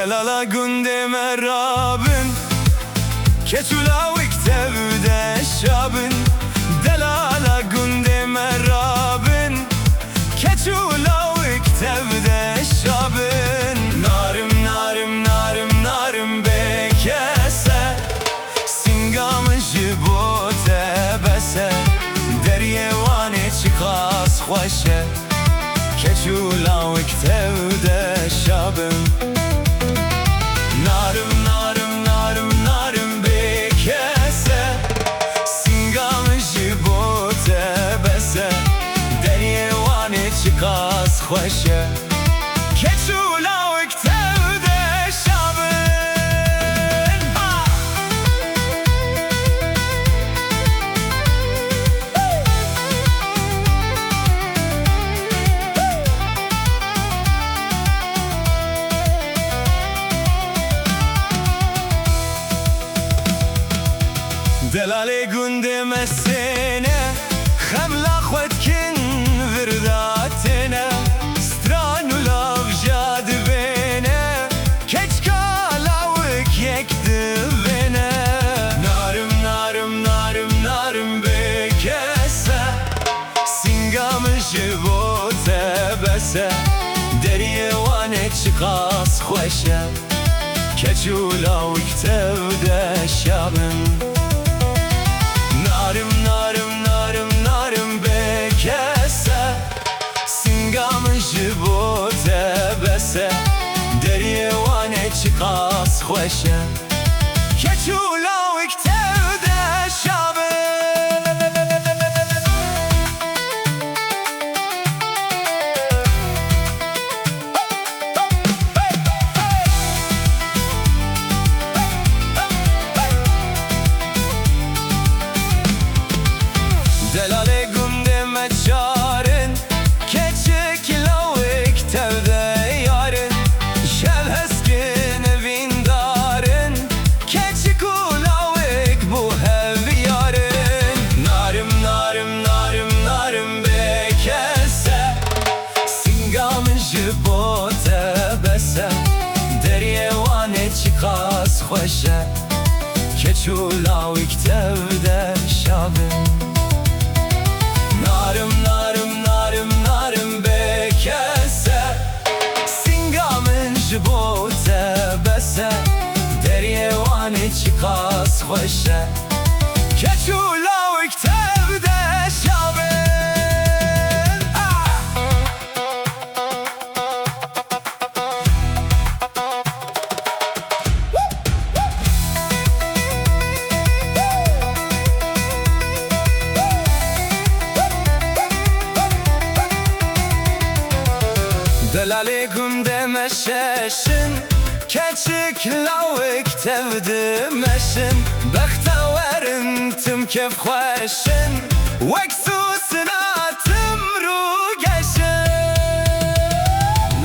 Delala günde merabın Keçulavik tevde şabın Delala günde merabın Keçulavik tevde şabın Narım narım narım narım bekese Singamıcı bu tebese Deryevane çıkas hoşe Keçulavik tevde şabın Narım narım narım narım bekese Singamıcı bu tebese Deryevane çıkas hoşe Keçulavik tevde şabın Delale günde mesene Xemla xwedkin virdatine Stranulav jadvene Keçkalavik yek divene Narım narım narım narım bekese Singamıcı bu tebese Deryevane çıkas xoşe Keçulavik tevde şabın Narım narım narım narım bekese Singamıcı bu tebese Deryevane çıkas xoşe Keçulavik tevde şabın Delale günde meçarın Keçik lavik tevde yarın Şevheskin evindarın Keçik lavik bu hev yarın Narım narım narım narım bekese Singamıcı bu tebese Deryevane çıkas xoşe Keçulavik tevde şabın Narım narım narım narım bekese Singamıcı bu tebese Deryevane çıkas xoşe Keçulavik tevde şabın Delale günde meşeşin Keçik lavik tevdi meşin Bektaverin tüm kef xoşin Veksusuna tüm ru geçin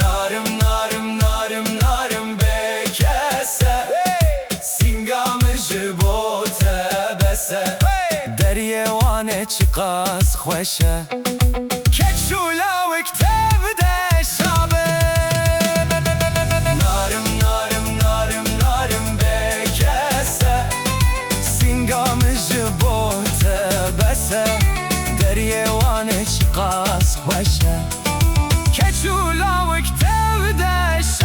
Narım narım narım narım bekese Singamıcı bu tebese Deryevane çıkas xoşe Keçulavik tevde şabın Narım narım narım narım bekese Singamıcı bu tebese Deryevane çıkas xoşe Keçulavik tevde şabın